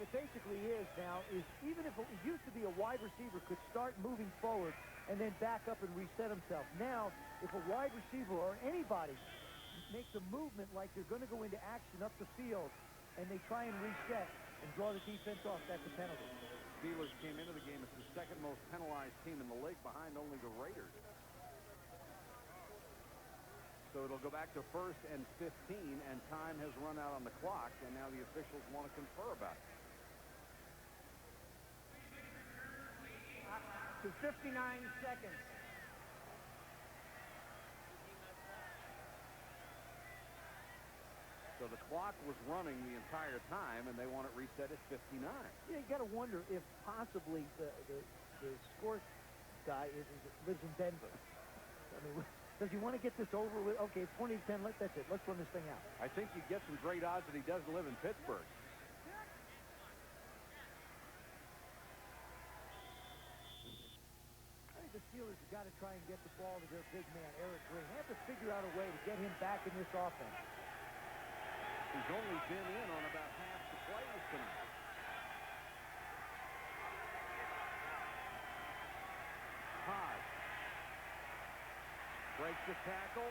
it basically is now is even if it used to be a wide receiver could start moving forward and then back up and reset himself. Now, if a wide receiver or anybody makes a movement like they're going to go into action up the field and they try and reset and draw the defense off, that's a penalty. Steelers came into the game as the second most penalized team in the league, behind only the Raiders. So it'll go back to 1st and 15, and time has run out on the clock, and now the officials want to confer about it. To 59 seconds. So the clock was running the entire time, and they want it reset at 59. Yeah, you got to wonder if possibly the score guy lives in Denver. I mean, does he want to get this over with? Okay, it's 20-10. That's it. Let's run this thing out. I think you get some great odds that he doesn't live in Pittsburgh. I think the Steelers have got to try and get the ball to their big man, Eric Green. They have to figure out a way to get him back in this offense. He's only been in on about half the plays tonight. Hodge breaks the tackle.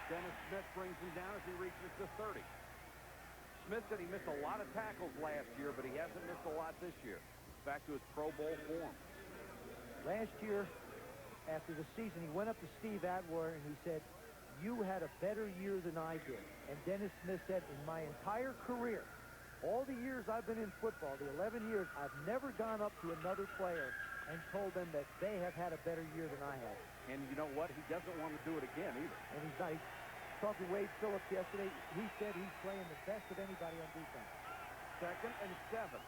Dennis Smith brings him down as he reaches the 30. Smith said he missed a lot of tackles last year, but he hasn't missed a lot this year. Back to his Pro Bowl form. Last year, after the season, he went up to Steve Atwater and he said, "You had a better year than I did." And Dennis Smith said, "In my entire career, all the years I've been in football, the 11 years, I've never gone up to another player and told them that they have had a better year than I have." And you know what? He doesn't want to do it again either. And he's not. He talked to Wade Phillips yesterday. He said he's playing the best of anybody on defense. 2nd and 7.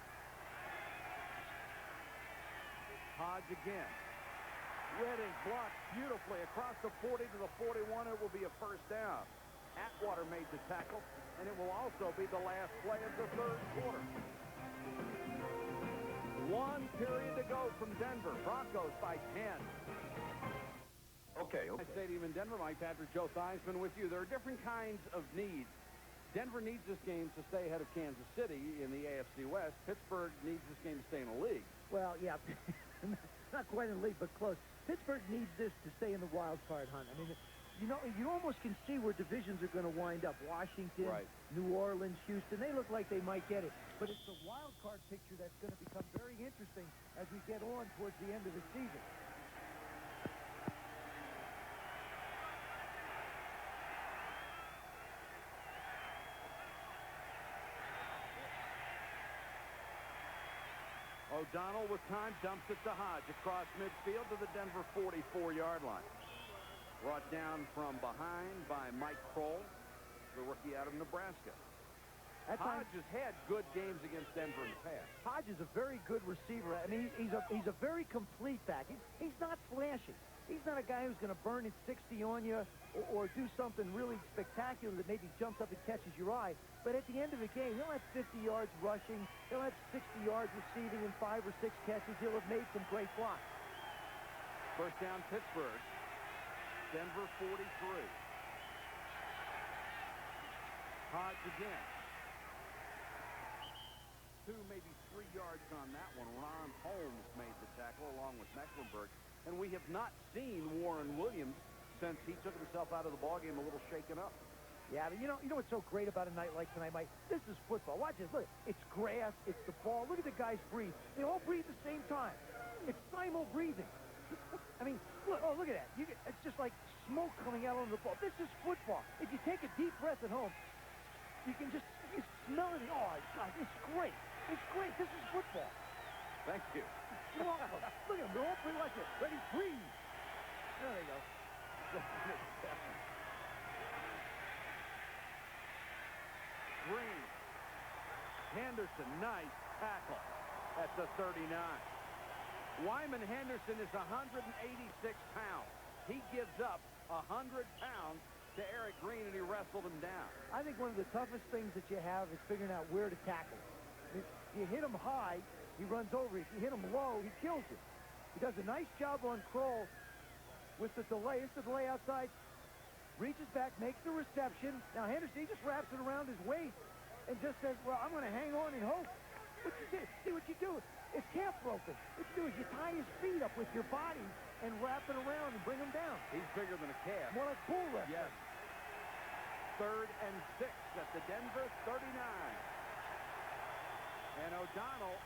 Hodge again. Redding blocks beautifully across the 40 to the 41. It will be a first down. Atwater made the tackle, and it will also be the last play of the 3rd quarter. 1 period to go from Denver. Broncos by 10. Okay. Stadium in Denver. Mike Patrick, Joe Theismann with you. There are different kinds of needs. Denver needs this game to stay ahead of Kansas City in the AFC West. Pittsburgh needs this game to stay in the league. Well, yeah, not quite in the league, but close. Pittsburgh needs this to stay in the wild card hunt. I mean, you almost can see where divisions are going to wind up. Washington, right. New Orleans, Houston, they look like they might get it. But it's the wild card picture that's going to become very interesting as we get on towards the end of the season. O'Donnell with time dumps it to Hodge across midfield to the Denver 44-yard line. Brought down from behind by Mike Kroll, the rookie out of Nebraska. Hodge has had good games against Denver in the past. Hodge is a very good receiver. I mean, he's a very complete back. He's not flashy. He's not a guy who's going to burn it 60 on you or do something really spectacular that maybe jumps up and catches your eye. But at the end of the game, he'll have 50 yards rushing. He'll have 60 yards receiving and 5 or 6 catches. He'll have made some great blocks. First down, Pittsburgh. Denver 43. Hodge again. 2, maybe 3 yards on that one. Ron Holmes made the tackle along with Mecklenburg. And we have not seen Warren Williams since he took himself out of the ballgame a little shaken up. Yeah, but you know what's so great about a night like tonight, Mike? This is football. Watch this. Look, it's grass. It's the ball. Look at the guys breathe. They all breathe at the same time. It's simul-breathing. I mean, look at that. It's just like smoke coming out on the ball. This is football. If you take a deep breath at home, you can just smell it. Oh, God, it's great. It's great. This is football. Thank you. You're welcome. Look at them. They're all pretty like this. Ready? Breathe. There they go. Green. Henderson, nice tackle at the 39. Wyman Henderson is 186 pounds. He gives up 100 pounds to Eric Green, and he wrestled him down. I think one of the toughest things that you have is figuring out where to tackle. If you hit him high, he runs over you. If you hit him low, he kills you. He does a nice job on Kroll with the delay. It's the delay outside. Reaches back, makes the reception. Now Henderson, he just wraps it around his waist and just says, well, I'm going to hang on and hope. What you do? See what you do? It's calf broken. What you do is you tie his feet up with your body and wrap it around and bring him down. He's bigger than a calf. More like bull wrestling. Yes. 3rd and 6 at the Denver 39. And O'Donnell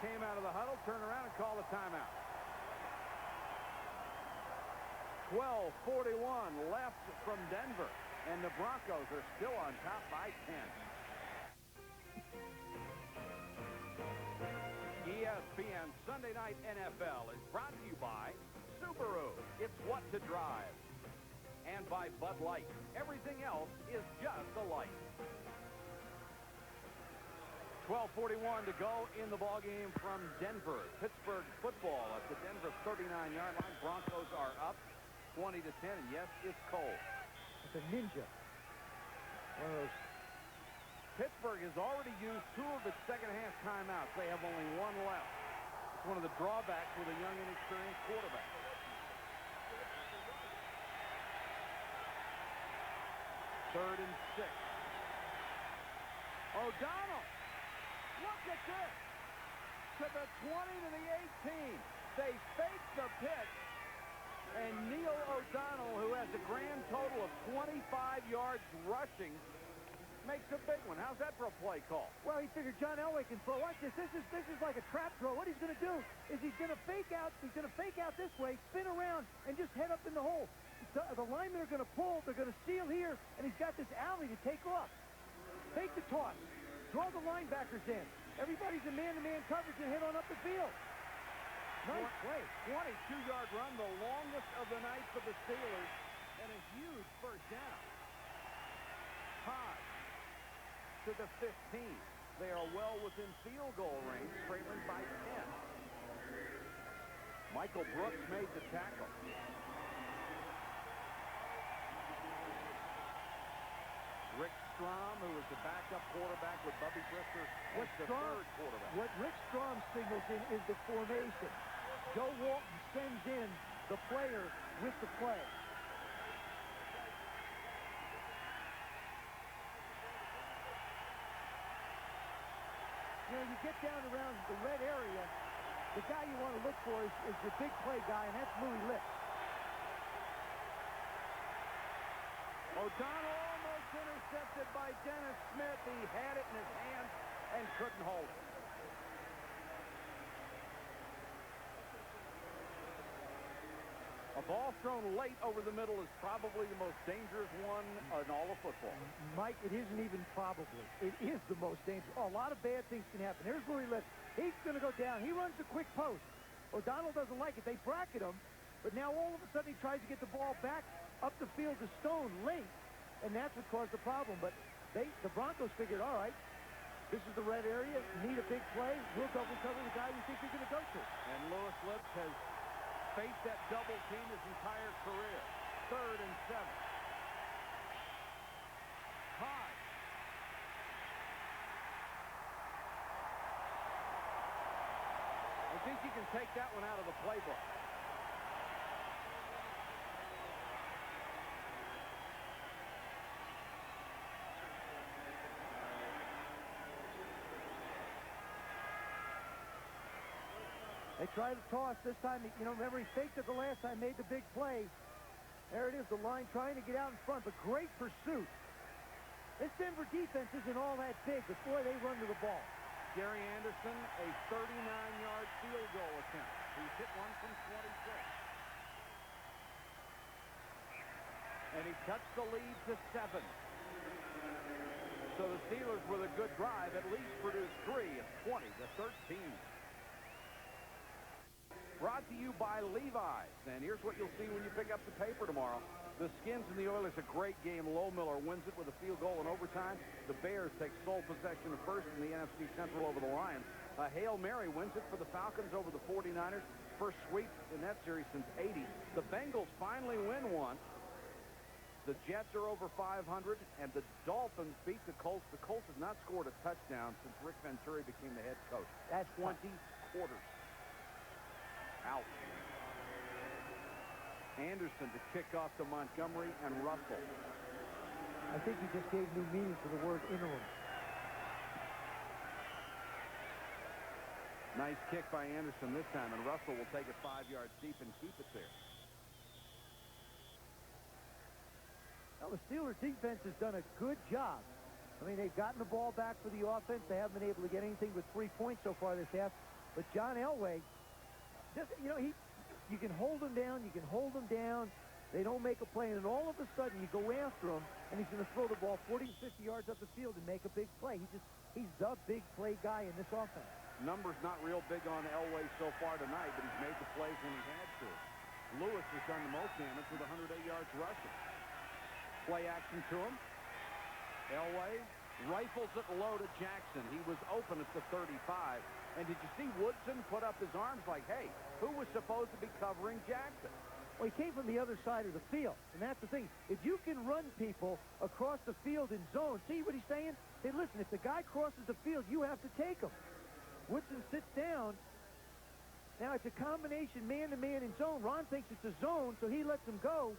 came out of the huddle, turned around, and called a timeout. 12:41 left from Denver, and the Broncos are still on top by 10. ESPN Sunday Night NFL is brought to you by Subaru. It's what to drive. And by Bud Light. Everything else is just a light. 12:41 to go in the ballgame from Denver. Pittsburgh football at the Denver 39-yard line. Broncos are up 20-10. And yes, it's cold. It's a ninja. One of those. Pittsburgh has already used 2 of its second-half timeouts. They have only 1 left. It's one of the drawbacks with a young, inexperienced quarterback. 3rd and 6. O'Donnell. Look at this. To the 20 to the 18. They fake the pitch. And Neil O'Donnell, who has a grand total of 25 yards rushing, makes a big one. How's that for a play call? Well, he figured John Elway can throw. Watch this. This is like a trap throw. What he's going to do is he's going to fake out. He's going to fake out this way, spin around, and just head up in the hole. The linemen are going to pull. They're going to seal here, and he's got this alley to take off. Fake the toss. Draw the linebackers in. Everybody's in man-to-man coverage and head on up the field. Nice play. 22-yard run, the longest of the night for the Steelers, and a huge first down. Hodge to the 15. They are well within field goal range, trailing by 10. Michael Brooks made the tackle. Rick Strom, who was the backup quarterback with Bubby Brister, was the 3rd quarterback. What Rick Strom signals in is the formation. Joe Walton sends in the player with the play. You know, you get down around the red area, the guy you want to look for is the big play guy, and that's Louis Lips. O'Donnell almost intercepted by Dennis Smith. He had it in his hands and couldn't hold it. A ball thrown late over the middle is probably the most dangerous one in all of football. Mike, it isn't even probably. It is the most dangerous. Oh, a lot of bad things can happen. Here's Louis Lips. He's going to go down. He runs a quick post. O'Donnell doesn't like it. They bracket him, but now all of a sudden he tries to get the ball back up the field to Stone late, and that's what caused the problem. But the Broncos figured, all right, this is the red area. You need a big play. We'll double cover the guy we think you're going to go to. And Louis Lips has faced that double team his entire career. 3rd and 7. Hodge. I think you can take that one out of the playbook. They tried to toss this time. You know, remember he faked it the last time, made the big play. There it is, the line trying to get out in front, but great pursuit. This Denver defense isn't all that big, but boy, they run to the ball. Gary Anderson, a 39-yard field goal attempt. He's hit one from 26. And he cuts the lead to 7. So the Steelers, with a good drive, at least produced 3 at 20 to 13. Brought to you by Levi's. And here's what you'll see when you pick up the paper tomorrow. The Skins and the Oilers, a great game. Lohmiller wins it with a field goal in overtime. The Bears take sole possession of first in the NFC Central over the Lions. Hail Mary wins it for the Falcons over the 49ers. First sweep in that series since 80. The Bengals finally win one. The Jets are over 500, and the Dolphins beat the Colts. The Colts have not scored a touchdown since Rick Venturi became the head coach. That's 20 quarters. Out. Anderson to kick off to Montgomery and Russell. I think he just gave new meaning to the word interim. Nice kick by Anderson this time, and Russell will take it 5 yards deep and keep it there. Well, the Steelers defense has done a good job. I mean, they've gotten the ball back for the offense. They haven't been able to get anything but 3 points so far this half. But John Elway, just, you know, you can hold him down. You can hold him down. They don't make a play, and then all of a sudden you go after him, and he's going to throw the ball 40, 50 yards up the field and make a big play. He's the big play guy in this offense. Numbers not real big on Elway so far tonight, but he's made the plays when he had to. Lewis has done the most damage with 108 yards rushing. Play action to him. Elway rifles it low to Jackson. He was open at the 35. And did you see Woodson put up his arms like, hey, who was supposed to be covering Jackson? Well, he came from the other side of the field, and that's the thing. If you can run people across the field in zone, see what he's saying? Hey, listen, if the guy crosses the field, you have to take him. Woodson sits down. Now it's a combination man-to-man in zone. Ron thinks it's a zone, so he lets him go.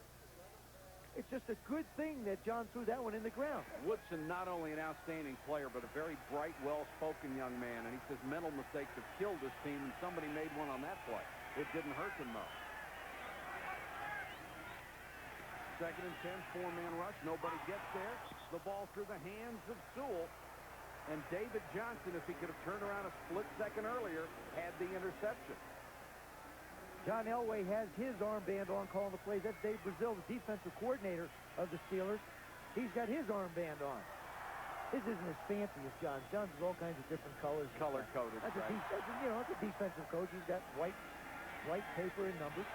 It's just a good thing that John threw that one in the ground. Woodson, not only an outstanding player, but a very bright, well-spoken young man. And he says mental mistakes have killed this team, and somebody made one on that play. It didn't hurt them, though. 2nd and 10, 4-man rush. Nobody gets there. The ball through the hands of Sewell. And David Johnson, if he could have turned around a split second earlier, had the interception. John Elway has his armband on calling the plays. That's Dave Brazil, the defensive coordinator of the Steelers. He's got his armband on. His isn't as fancy as John's. John's is all kinds of different colors. Color-coded, that's right. That's a defensive coach. He's got white paper and numbers.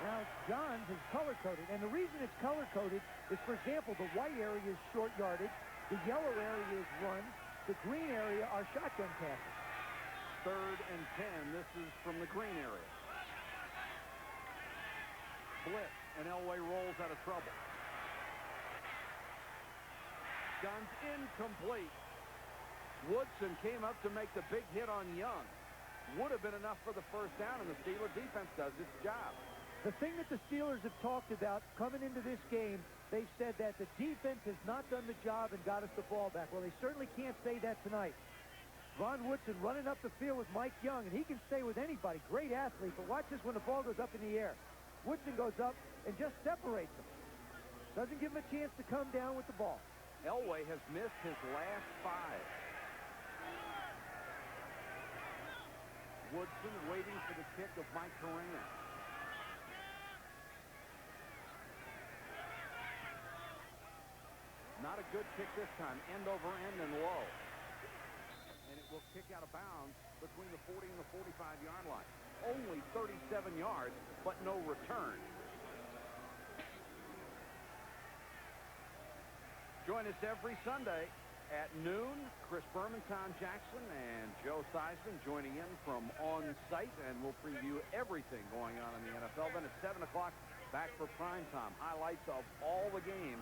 Now, John's is color-coded. And the reason it's color-coded is, for example, the white area is short yardage. The yellow area is runs. The green area are shotgun passes. 3rd and 10. This is from the green area. Blitz, and Elway rolls out of trouble. Guns incomplete. Woodson came up to make the big hit on Young. Would have been enough for the first down, and the Steeler defense does its job. The thing that the Steelers have talked about coming into this game, they've said that the defense has not done the job and got us the ball back. Well, they certainly can't say that tonight. Ron Woodson running up the field with Mike Young, and he can stay with anybody. Great athlete, but watch this when the ball goes up in the air. Woodson goes up and just separates him. Doesn't give him a chance to come down with the ball. Elway has missed his last 5. Woodson waiting for the kick of Mike Correa. Not a good kick this time. End over end and low. And it will kick out of bounds between the 40 and the 45-yard line. Only 37 yards, but no return. Join us every Sunday at noon. Chris Berman, Tom Jackson, and Joe Theismann joining in from on-site, and we'll preview everything going on in the NFL. Then at 7 o'clock, back for prime time. Highlights of all the games.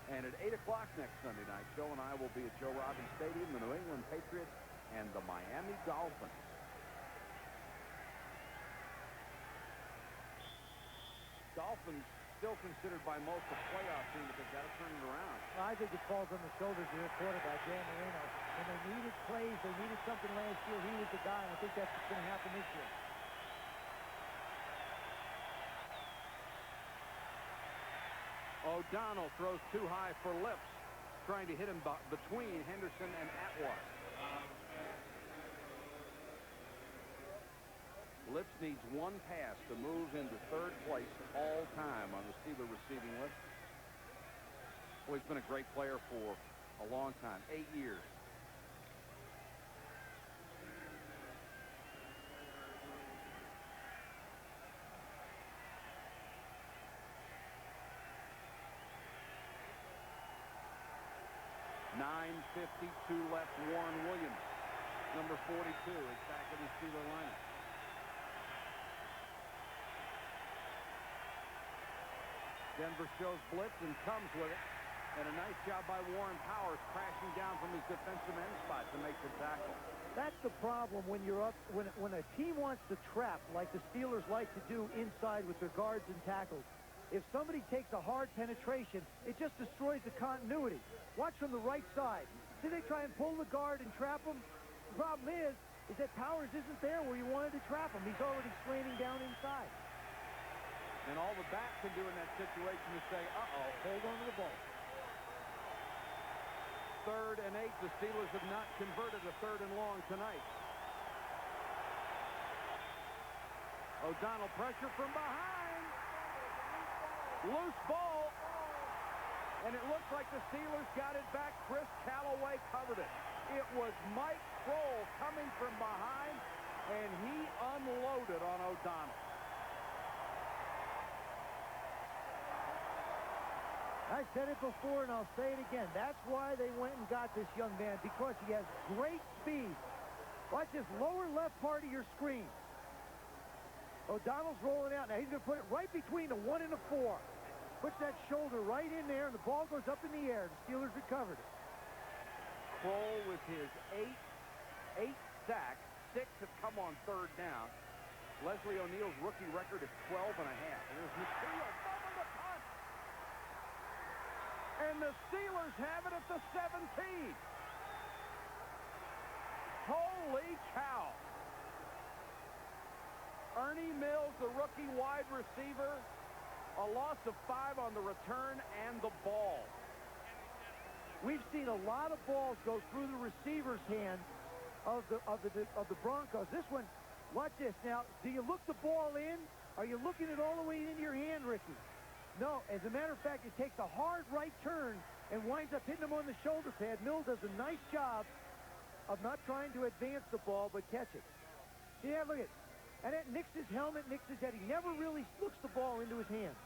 And at 8 o'clock next Sunday night, Joe and I will be at Joe Robbins Stadium, the New England Patriots, and the Miami Dolphins. Dolphins still considered by most a playoff team, but they've got to turn it around. I think it falls on the shoulders of their quarterback, Dan Marino. When they needed plays, they needed something last year. He was the guy, and I think that's what's going to happen this year. O'Donnell throws too high for Lips, trying to hit him between Henderson and Atwater. Lips needs one pass to move into 3rd place all time on the Steeler receiving list. Well, he's been a great player for a long time, 8 years. .9:52 left. Warren Williams, number 42, is back in the Steeler lineup. Denver shows blitz and comes with it. And a nice job by Warren Powers crashing down from his defensive end spot to make the tackle. That's the problem when you're up, when a team wants to trap like the Steelers like to do inside with their guards and tackles. If somebody takes a hard penetration, it just destroys the continuity. Watch from the right side. See, they try and pull the guard and trap him. The problem is, is that Powers isn't there where you wanted to trap him. He's already slanting down inside. And all the back can do in that situation is say, uh-oh. Hold on to the ball. 3rd and 8. The Steelers have not converted a 3rd and long tonight. O'Donnell pressure from behind. Loose ball. And it looks like the Steelers got it back. Chris Callaway covered it. It was Mike Kroll coming from behind, and he unloaded on O'Donnell. I said it before, and I'll say it again. That's why they went and got this young man, because he has great speed. Watch this lower left part of your screen. O'Donnell's rolling out. Now he's going to put it right between the 1 and the 4. Puts that shoulder right in there, and the ball goes up in the air. The Steelers recovered it. Kroll with his 8 sacks. 6 have come on 3rd down. Leslie O'Neal's rookie record is 12 and a half. And there's Mateo bumping the punt. And the Steelers have it at the 17. Holy cow. Ernie Mills, the rookie wide receiver, a loss of 5 on the return and the ball. We've seen a lot of balls go through the receiver's hand of the Broncos. This one, watch this. Now, do you look the ball in? Are you looking it all the way into your hand, Ricky? No. As a matter of fact, it takes a hard right turn and winds up hitting him on the shoulder pad. Mills does a nice job of not trying to advance the ball, but catch it. Yeah, look at it. And it nicks his helmet, nicks his head. He never really looks the ball into his hand.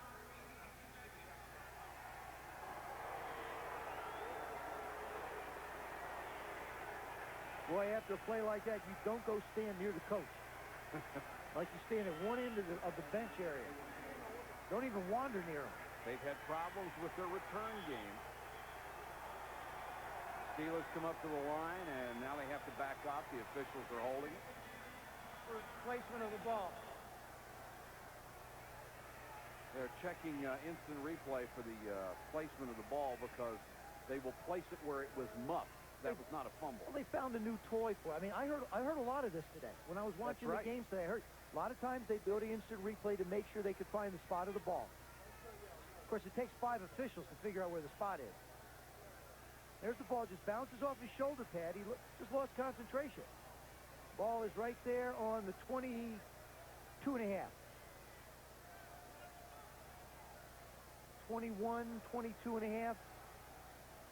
Boy, after a play like that, you don't go stand near the coach. Like you stand at one end of the bench area. Don't even wander near him. They've had problems with their return game. Steelers come up to the line, and now they have to back off. The officials are holding it. For placement of the ball. They're checking instant replay for the placement of the ball because they will place it where it was muffed. That was not a fumble. Well, they found a new toy for it. I mean, I heard a lot of this today. When I was watching the games today, I heard a lot of times they go to instant replay to make sure they could find the spot of the ball. Of course, it takes 5 officials to figure out where the spot is. There's the ball, just bounces off his shoulder pad. He just lost concentration. Ball is right there on the 22 and a half. 21, 22 and a half.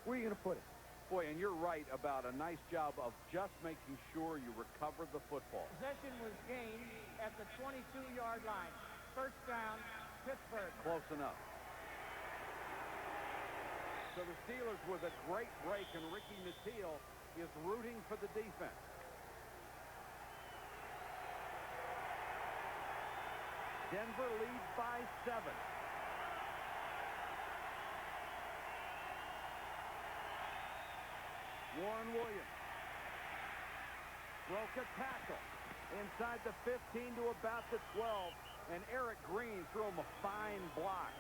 Where are you going to put it? Boy, and you're right about a nice job of just making sure you recover the football. Possession was gained at the 22-yard line. First down, Pittsburgh. Close enough. So the Steelers with a great break, and Ricky Mateo is rooting for the defense. Denver leads by 7. Warren Williams broke a tackle inside the 15 to about the 12, and Eric Green threw him a fine block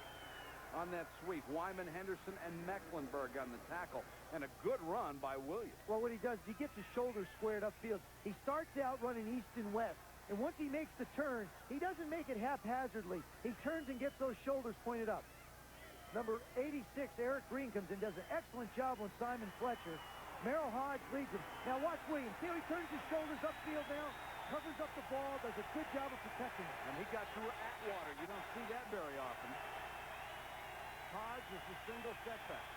on that sweep. Wyman, Henderson, and Mecklenburg on the tackle, and a good run by Williams. Well, what he does is he gets his shoulders squared upfield. He starts out running east and west, and once he makes the turn, he doesn't make it haphazardly. He turns and gets those shoulders pointed up. Number 86, Eric Green, comes in, does an excellent job on Simon Fletcher. Merrill Hodge leads him. Now watch Williams. See how he turns his shoulders upfield now? Covers up the ball, does a good job of protecting it. And he got through Atwater. You don't see that very often. Hodge is the single setback.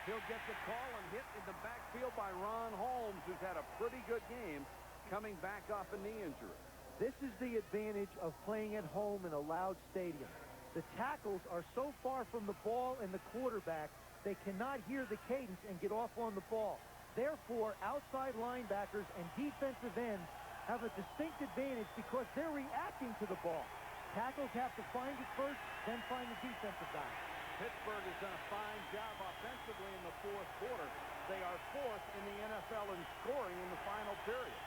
He'll get the call and hit in the backfield by Ron Holmes, who's had a pretty good game coming back off a knee injury. This is the advantage of playing at home in a loud stadium. The tackles are so far from the ball and the quarterback, they cannot hear the cadence and get off on the ball. Therefore, outside linebackers and defensive ends have a distinct advantage because they're reacting to the ball. Tackles have to find it first, then find the defensive guy. Pittsburgh has done a fine job offensively in the fourth quarter. They are 4th in the NFL in scoring in the final period.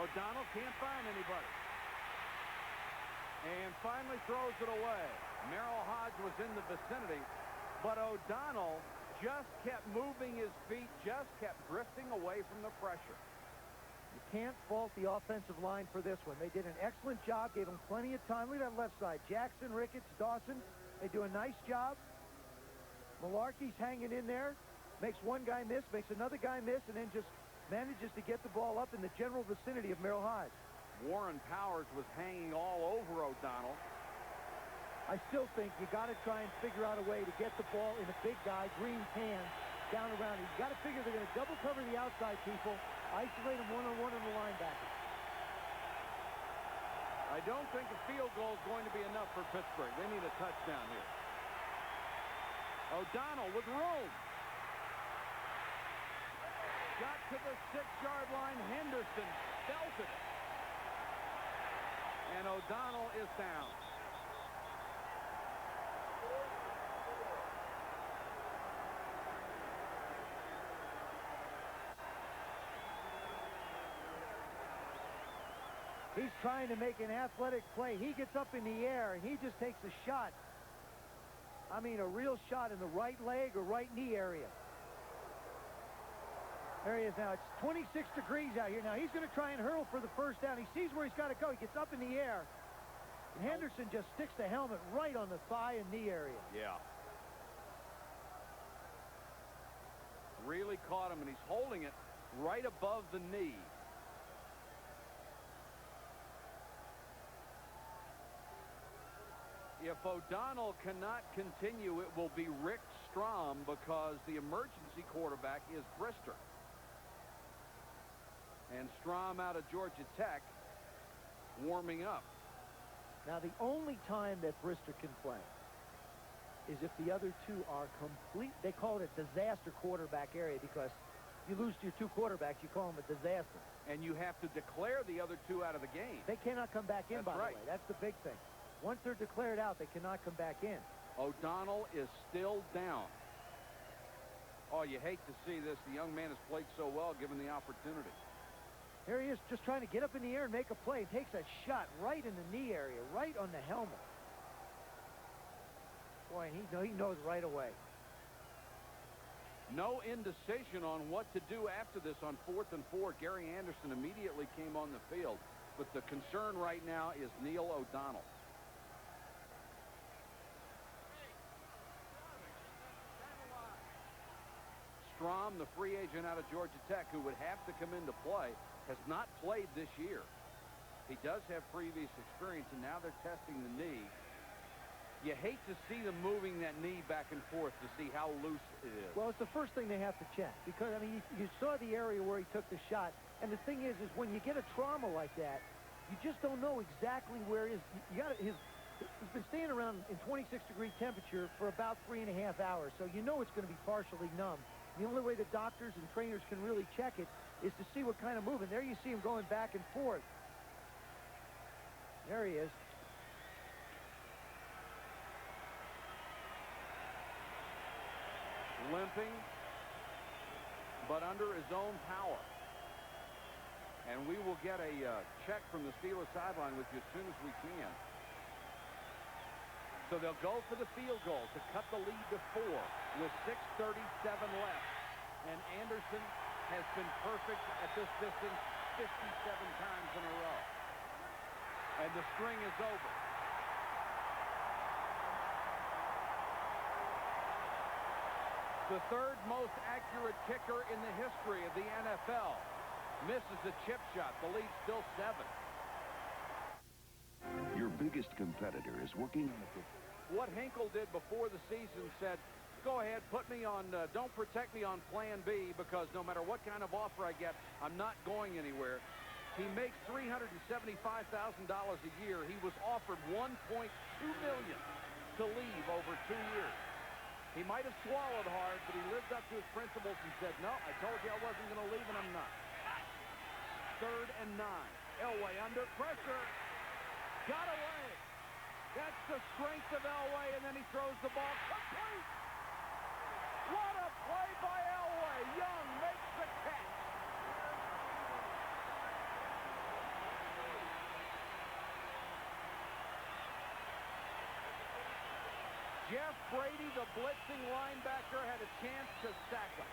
O'Donnell can't find anybody. And finally throws it away. Merrill Hodge was in the vicinity, but O'Donnell just kept moving his feet, just kept drifting away from the pressure. You can't fault the offensive line for this one. They did an excellent job, gave them plenty of time. Look at that left side. Jackson, Ricketts, Dawson, they do a nice job. Malarkey's hanging in there, makes one guy miss, makes another guy miss, and then just manages to get the ball up in the general vicinity of Merrill Hyde. Warren Powers was hanging all over O'Donnell. I still think you got to try and figure out a way to get the ball in a big guy, Green's hands, down around him. You got to figure they're going to double cover the outside people, isolate them one-on-one on the linebacker. I don't think a field goal is going to be enough for Pittsburgh. They need a touchdown here. O'Donnell with room. Got to the 6-yard line. Henderson belted it. And O'Donnell is down. He's trying to make an athletic play. He gets up in the air, and he just takes a shot. I mean, a real shot in the right leg or right knee area. There he is now. It's 26 degrees out here. Now, he's going to try and hurl for the first down. He sees where he's got to go. He gets up in the air. And Henderson just sticks the helmet right on the thigh and knee area. Yeah. Really caught him, and he's holding it right above the knee. If O'Donnell cannot continue, it will be Rick Strom because the emergency quarterback is Brister. And Strom out of Georgia Tech warming up. Now, the only time that Brister can play is if the other two are complete. They call it a disaster quarterback area because you lose to your two quarterbacks, you call them a disaster. And you have to declare the other two out of the game. They cannot come back in, That's by right. the way. That's the big thing. Once they're declared out, they cannot come back in. O'Donnell is still down. Oh, you hate to see this. The young man has played so well given the opportunity. Here he is just trying to get up in the air and make a play. Takes a shot right in the knee area, right on the helmet. Boy, and he knows right away. No indecision on what to do after this on 4th and 4. Gary Anderson immediately came on the field. But the concern right now is Neil O'Donnell. Strom, the free agent out of Georgia Tech, who would have to come into play, has not played this year. He does have previous experience, and now they're testing the knee. You hate to see them moving that knee back and forth to see how loose it is. Well, it's the first thing they have to check because, I mean, you saw the area where he took the shot. And the thing is when you get a trauma like that, you just don't know exactly where it is. He's been staying around in 26-degree temperature for about 3.5 hours, so you know it's going to be partially numb. The only way the doctors and trainers can really check it is to see what kind of movement. There you see him going back and forth. There he is. Limping, but under his own power. And we will get a check from the Steelers sideline with you as soon as we can. So they'll go for the field goal to cut the lead to 4 with 6:37 left. And Anderson has been perfect at this distance 57 times in a row. And the string is over. The third most accurate kicker in the history of the NFL. Misses a chip shot. The lead's still 7. Your biggest competitor is working on it. What Hinkle did before the season said, go ahead, put me on, don't protect me on plan B because no matter what kind of offer I get, I'm not going anywhere. He makes $375,000 a year. He was offered $1.2 million to leave over 2 years. He might have swallowed hard, but he lived up to his principles and said, no, I told you I wasn't going to leave, and I'm not. 3rd and 9. Elway under pressure. Got away. That's the strength of Elway, and then he throws the ball complete. What a play by Elway. Young makes the catch. Jeff Brady, the blitzing linebacker, had a chance to sack him.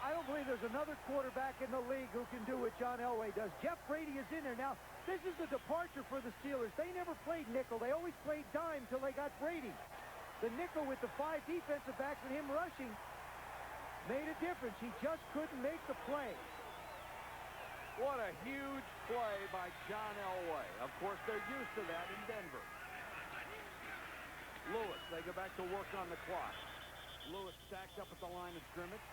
I don't believe there's another quarterback in the league who can do what John Elway does. Jeff Brady is in there. Now, this is a departure for the Steelers. They never played nickel. They always played dime till they got Brady. The nickel with the 5 defensive backs and him rushing made a difference. He just couldn't make the play. What a huge play by John Elway. Of course, they're used to that in Denver. Lewis, they go back to work on the clock. Lewis stacked up at the line of scrimmage.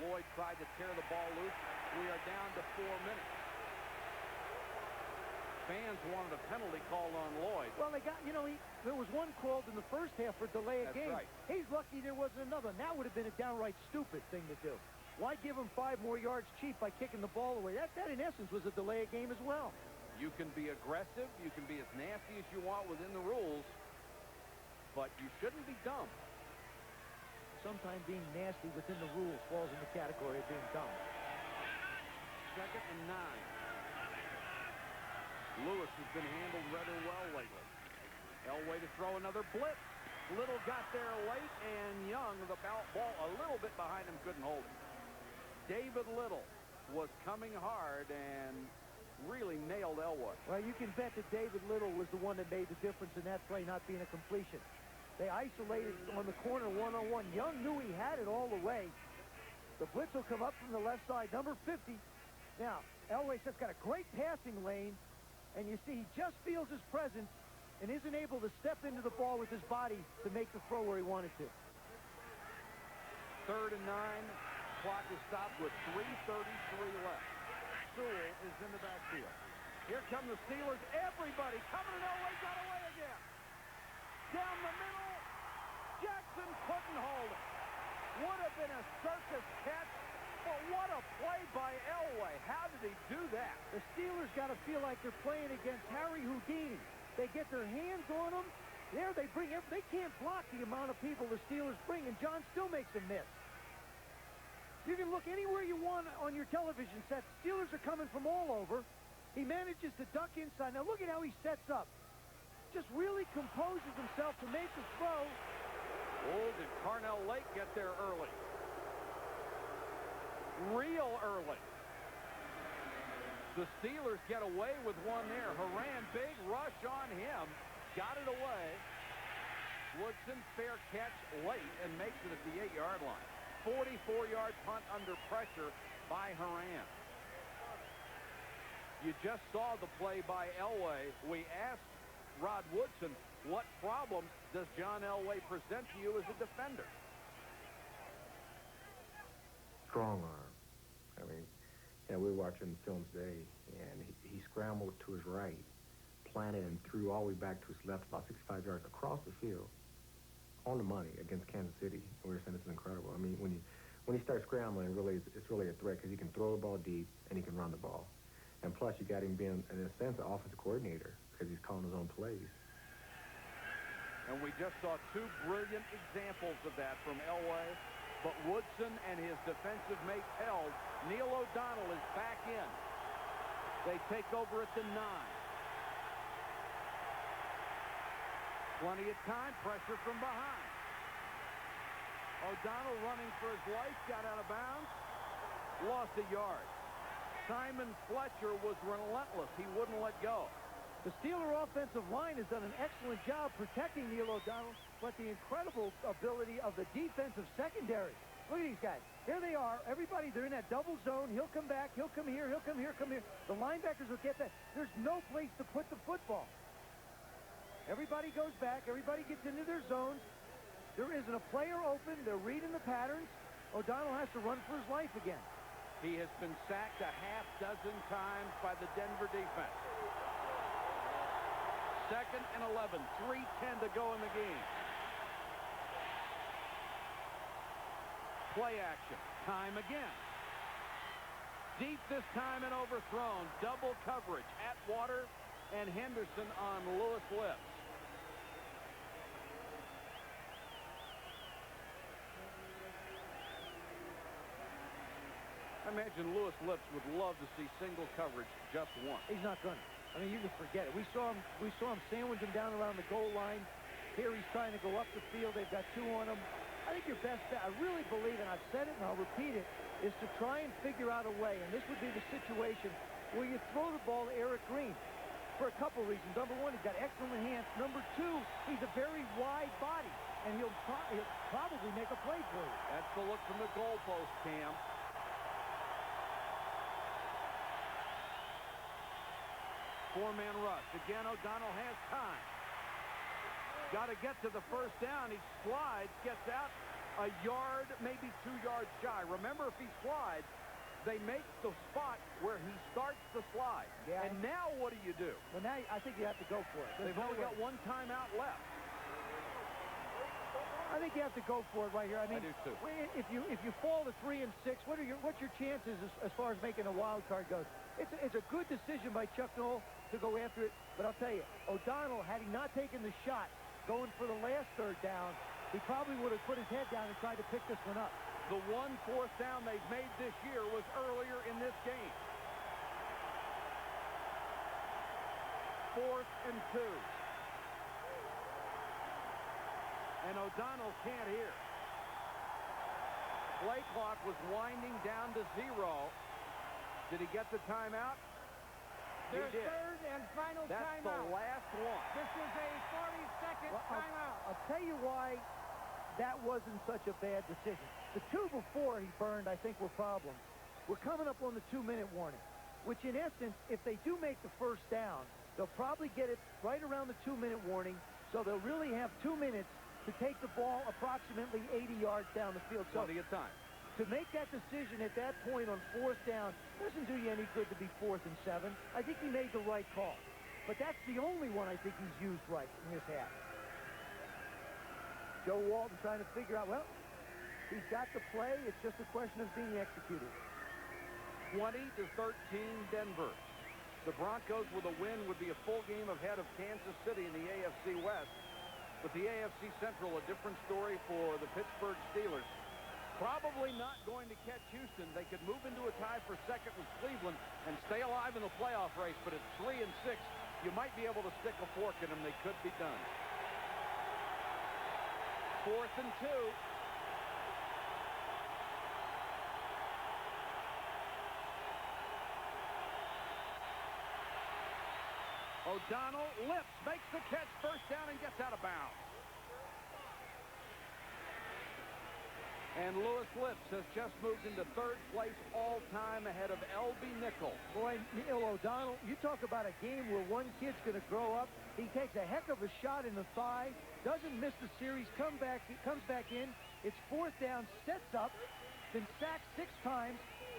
Lloyd tried to tear the ball loose. We are down to 4 minutes. Fans wanted a penalty called on Lloyd. Well, they got, there was one called in the first half for delay of game. Right. He's lucky there wasn't another. And that would have been a downright stupid thing to do. Why give him 5 more yards cheap by kicking the ball away? That in essence, was a delay of game as well. You can be aggressive. You can be as nasty as you want within the rules. But you shouldn't be dumb. Sometimes being nasty within the rules falls in the category of being dumb. 2nd and 9. Lewis has been handled rather well lately. Elway to throw another blitz. Little got there late, and Young, the ball a little bit behind him, couldn't hold it. David Little was coming hard and really nailed Elway. Well, you can bet that David Little was the one that made the difference in that play not being a completion. They isolated on the corner one-on-one. Young knew he had it all the way. The blitz will come up from the left side, number 50. Now, Elway's just got a great passing lane, and you see he just feels his presence and isn't able to step into the ball with his body to make the throw where he wanted to. 3rd and 9. Clock is stopped with 3:33 left. Sewell is in the backfield. Here come the Steelers. Everybody coming, and Elway got away again. Down the middle. Jackson couldn't hold it. Would have been a circus catch, but what a play by Elway. How did he do that? The Steelers got to feel like they're playing against Harry Houdini. They get their hands on them. There they bring it. They can't block the amount of people the Steelers bring, and John still makes them miss. You can look anywhere you want on your television set. Steelers are coming from all over. He manages to duck inside. Now look at how he sets up. Just really composes himself to make the throw. Oh, did Carnell Lake get there early? Real early. The Steelers get away with one there. Horan, big rush on him. Got it away. Woodson, fair catch late and makes it at the 8-yard line. 44-yard punt under pressure by Horan. You just saw the play by Elway. We asked Rod Woodson, what problems does John Elway present to you as a defender? Strong arm. I mean, we were watching film today, and he scrambled to his right, planted and threw all the way back to his left, about 65 yards across the field, on the money against Kansas City. And we were saying this is incredible. I mean, when he starts scrambling, it's really a threat because he can throw the ball deep and he can run the ball. And plus, you got him being, in a sense, an offensive coordinator because he's calling his own plays. And we just saw 2 brilliant examples of that from Elway. But Woodson and his defensive mate held. Neil O'Donnell is back in. They take over at the 9. Plenty of time, pressure from behind. O'Donnell running for his life, got out of bounds, lost a yard. Simon Fletcher was relentless. He wouldn't let go. The Steeler offensive line has done an excellent job protecting Neil O'Donnell, but the incredible ability of the defensive secondary. Look at these guys. There they are. Everybody, they're in that double zone. He'll come back. He'll come here. He'll come here. Come here. The linebackers will get that. There's no place to put the football. Everybody goes back. Everybody gets into their zones. There isn't a player open. They're reading the patterns. O'Donnell has to run for his life again. He has been sacked a half dozen times by the Denver defense. 2nd and 11, 3:10 to go in the game. Play action, time again. Deep this time and overthrown. Double coverage. Atwater and Henderson on Lewis Lips. I imagine Lewis Lips would love to see single coverage just once. He's not going to. I mean, you can forget it. We saw him sandwich him down around the goal line. Here he's trying to go up the field. They've got two on him. I think your best bet, I really believe, and I've said it and I'll repeat it, is to try and figure out a way. And this would be the situation where you throw the ball to Eric Green for a couple reasons. Number one, he's got excellent hands. Number two, he's a very wide body, and he'll probably make a play for you. That's the look from the goalpost, Cam. Four-man rush. Again, O'Donnell has time. Got to get to the first down. He slides, gets out a yard, maybe 2 yards shy. Remember, if he slides, they make the spot where he starts the slide. Yeah. And now what do? Well, now I think you have to go for it. They've only got one timeout left. I think you have to go for it right here. I mean, I do too. If you fall to 3 and 6, what's your chances as far as making a wild card goes? It's a good decision by Chuck Noll to go after it, but I'll tell you, O'Donnell, had he not taken the shot going for the last third down, he probably would have put his head down and tried to pick this one up. The 1 4th down they've made this year was earlier in this game. 4th and 2. And O'Donnell can't hear. Play clock was winding down to 0. Did he get the timeout? Their He did. third and final That's timeout. the last one. This is a 40-second timeout. I'll tell you why that wasn't such a bad decision. The 2 before he burned, I think, were problems. We're coming up on the 2-minute warning, which in essence, if they do make the first down, they'll probably get it right around the 2-minute warning, so they'll really have 2 minutes to take the ball approximately 80 yards down the field. So Plenty of time. to make that decision at that point on 4th down doesn't do you any good to be 4th and 7. I think he made the right call. But that's the only one I think he's used right in this half. Joe Walton trying to figure out, well, he's got the play. It's just a question of being executed. 20-13 Denver. The Broncos with a win would be a full game ahead of Kansas City in the AFC West. But the AFC Central, a different story for the Pittsburgh Steelers. Probably not going to catch Houston. They could move into a tie for second with Cleveland and stay alive in the playoff race. But at 3 and 6, you might be able to stick a fork in them. They could be done. 4th and 2. O'Donnell lifts, makes the catch, first down, and gets out of bounds. And Lewis Lipps has just moved into 3rd place all-time ahead of L.B. Nickel. Boy, Neil O'Donnell, you talk about a game where one kid's going to grow up. He takes a heck of a shot in the thigh, doesn't miss the series, comes back in. It's 4th down, sets up, been sacked 6 times,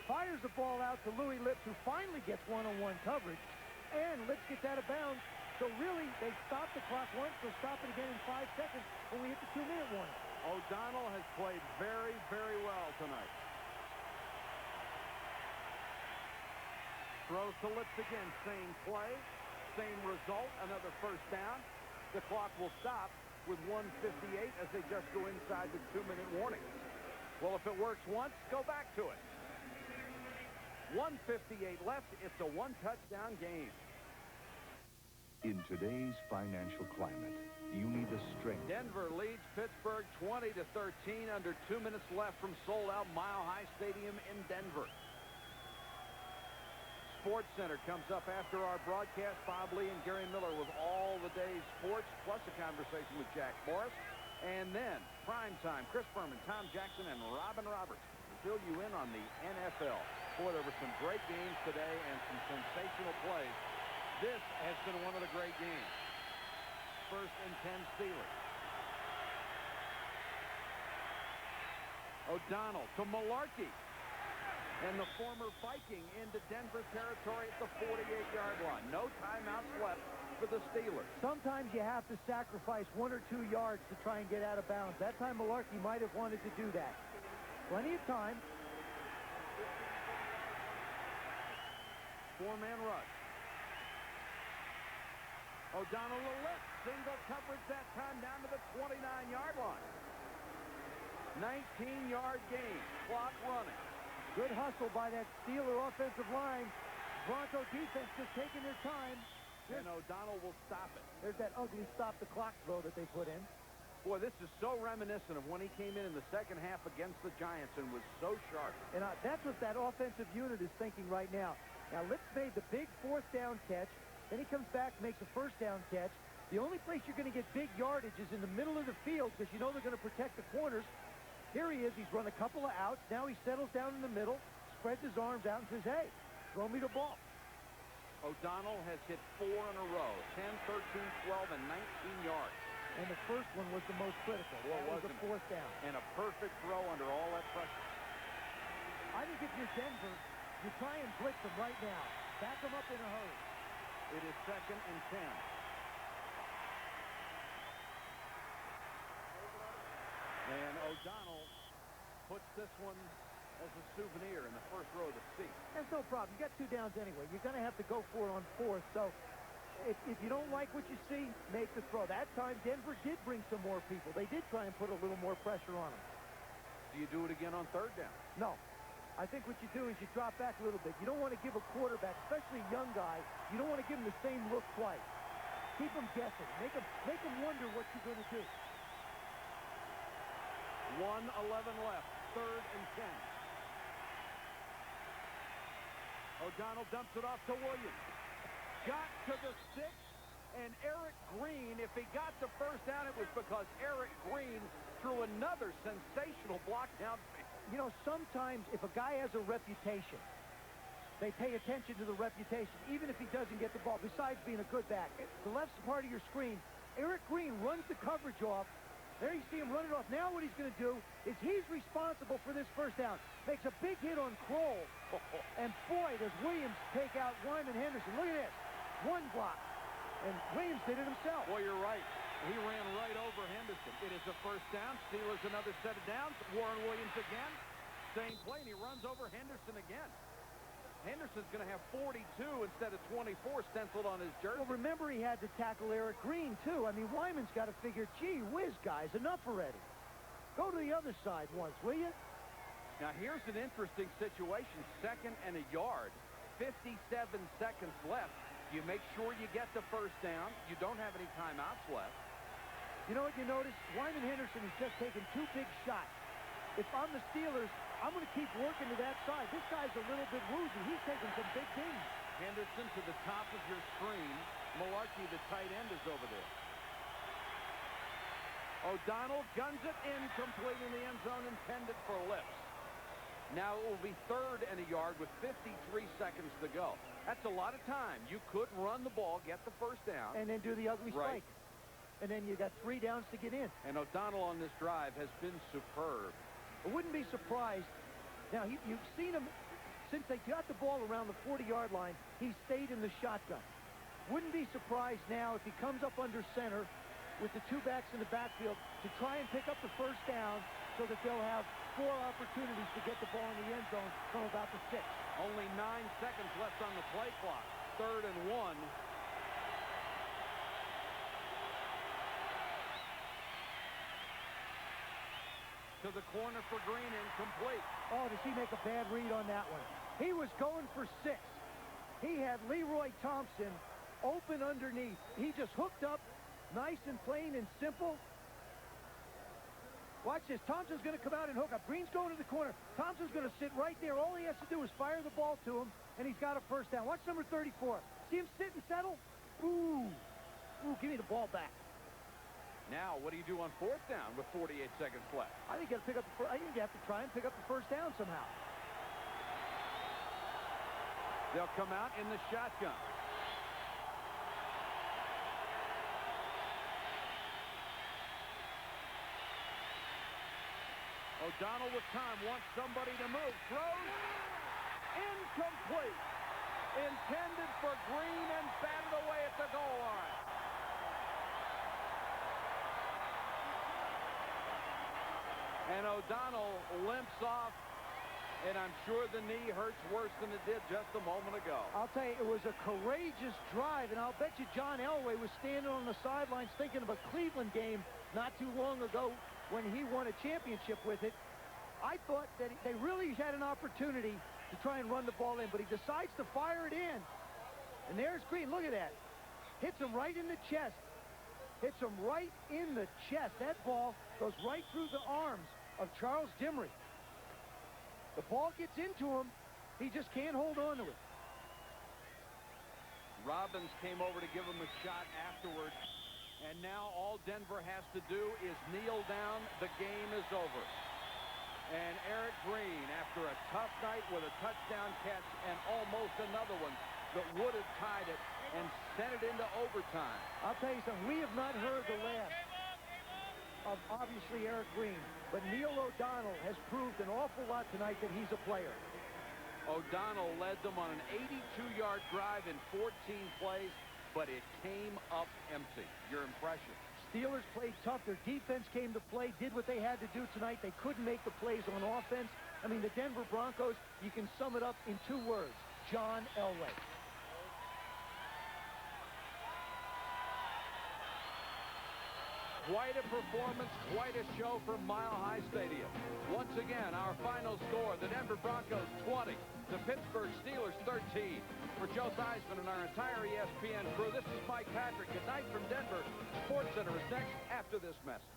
fires the ball out to Louis Lipps, who finally gets one-on-one coverage, and Lipps gets out of bounds. So really, they stopped the clock once, they'll stop it again in 5 seconds when we hit the 2-minute warning. O'Donnell has played very, very well tonight. Throws to Lipps again. Same play, same result, another first down. The clock will stop with 1:58 as they just go inside the 2-minute warning. Well, if it works once, go back to it. 1:58 left. It's a 1-touchdown game. In today's financial climate, you need the strength. Denver leads Pittsburgh 20-13 under 2 minutes left from sold-out Mile High Stadium in Denver. Sports Center comes up after our broadcast. Bob Lee and Gary Miller with all the day's sports, plus a conversation with Jack Morris. And then, prime time, Chris Berman, Tom Jackson, and Robin Roberts to fill you in on the NFL. Boy, there were some great games today and some sensational plays. This has been one of the great games. 1st and 10 Steelers. O'Donnell to Malarkey. And the former Viking into Denver territory at the 48-yard line. No timeouts left for the Steelers. Sometimes you have to sacrifice 1 or 2 yards to try and get out of bounds. That time Malarkey might have wanted to do that. Plenty of time. 4-man rush. O'Donnell will lift. Single coverage that time down to the 29-yard line. 19-yard gain. Clock running. Good hustle by that Steeler offensive line. Bronco defense just taking their time. And O'Donnell will stop it. There's that ugly stop the clock throw that they put in. Boy, this is so reminiscent of when he came in the second half against the Giants and was so sharp. And that's what that offensive unit is thinking right now. Now, Lips made the big fourth down catch. Then he comes back, makes a first down catch. The only place you're going to get big yardage is in the middle of the field because you know they're going to protect the corners. Here he is. He's run a couple of outs. Now he settles down in the middle, spreads his arms out, and says, hey, throw me the ball. O'Donnell has hit 4 in a row, 10, 13, 12, and 19 yards. And the first one was the most critical. Well, that was the fourth down. And a perfect throw under all that pressure. I think if you're Denver, you try and blitz them right now. Back them up in a hurry. It is 2nd and 10. And O'Donnell puts this one as a souvenir in the first row of the seat. That's no problem. You got 2 downs anyway. You're going to have to go for it on 4th. So if you don't like what you see, make the throw. That time, Denver did bring some more people. They did try and put a little more pressure on them. Do you do it again on 3rd down? No. I think what you do is you drop back a little bit. You don't want to give a quarterback, especially a young guy, you don't want to give him the same look twice. Keep him guessing. Make him wonder what you're going to do. 1:11 left, 3rd and 10. O'Donnell dumps it off to Williams. Got to the 6, and Eric Green, if he got the first down, it was because Eric Green threw another sensational block downfield. You know, sometimes if a guy has a reputation, they pay attention to the reputation, even if he doesn't get the ball, besides being a good back. The left part of your screen, Eric Green runs the coverage off. There you see him run it off. Now what he's going to do is he's responsible for this first down. Makes a big hit on Kroll. And boy, does Williams take out Wyman Henderson. Look at this. One block. And Williams did it himself. Boy, you're right. He ran right over Henderson. It is a first down. Steelers another set of downs. Warren Williams again. Same play, and he runs over Henderson again. Henderson's going to have 42 instead of 24 stenciled on his jersey. Well, remember he had to tackle Eric Green, too. I mean, Wyman's got to figure, gee whiz, guys, enough already. Go to the other side once, will you? Now, here's an interesting situation. 2nd and a yard. 57 seconds left. You make sure you get the first down. You don't have any timeouts left. You know what you notice? Wyman Henderson has just taken 2 big shots. If I'm the Steelers, I'm going to keep working to that side. This guy's a little bit woozy. He's taking some big things. Henderson to the top of your screen. Malarkey, the tight end, is over there. O'Donnell guns it incomplete in the end zone, intended for Lips. Now it will be 3rd and a yard with 53 seconds to go. That's a lot of time. You could run the ball, get the first down. And then do the ugly spike. And then you got 3 downs to get in. And O'Donnell on this drive has been superb. I wouldn't be surprised. Now, you've seen him, since they got the ball around the 40-yard line, he stayed in the shotgun. Wouldn't be surprised now if he comes up under center with the 2 backs in the backfield to try and pick up the first down so that they'll have 4 opportunities to get the ball in the end zone from about the 6. Only 9 seconds left on the play clock. 3rd and 1. To the corner for Green, incomplete. Oh, does he make a bad read on that one? He was going for 6. He had Leroy Thompson open underneath. He just hooked up nice and plain and simple. Watch this. Thompson's going to come out and hook up. Green's going to the corner. Thompson's going to sit right there. All he has to do is fire the ball to him, and he's got a first down. Watch number 34. See him sit and settle? Ooh. Ooh, give me the ball back. Now, what do you do on 4th down with 48 seconds left? I think you got to pick up I think you have to try and pick up the first down somehow. They'll come out in the shotgun. O'Donnell with time, wants somebody to move. Throws. Incomplete. Intended for Green and batted away at the goal line. And O'Donnell limps off, and I'm sure the knee hurts worse than it did just a moment ago. I'll tell you, it was a courageous drive, and I'll bet you John Elway was standing on the sidelines thinking of a Cleveland game not too long ago when he won a championship with it. I thought that they really had an opportunity to try and run the ball in, but he decides to fire it in. And there's Green. Look at that. Hits him right in the chest. Hits him right in the chest. That ball goes right through the arms of Charles Dimry. The ball gets into him. He just can't hold on to it. Robbins came over to give him a shot afterwards. And now all Denver has to do is kneel down. The game is over. And Eric Green, after a tough night with a touchdown catch and almost another one that would have tied it and sent it into overtime. I'll tell you something. We have not heard the last of, obviously, Eric Green. But Neil O'Donnell has proved an awful lot tonight that he's a player. O'Donnell led them on an 82-yard drive in 14 plays, but it came up empty. Your impression? Steelers played tough. Their defense came to play, did what they had to do tonight. They couldn't make the plays on offense. I mean, the Denver Broncos, you can sum it up in 2 words. John Elway. Quite a performance, quite a show from Mile High Stadium. Once again, our final score, the Denver Broncos 20, the Pittsburgh Steelers 13. For Joe Theismann and our entire ESPN crew, this is Mike Patrick. Good night from Denver. SportsCenter is next after this message.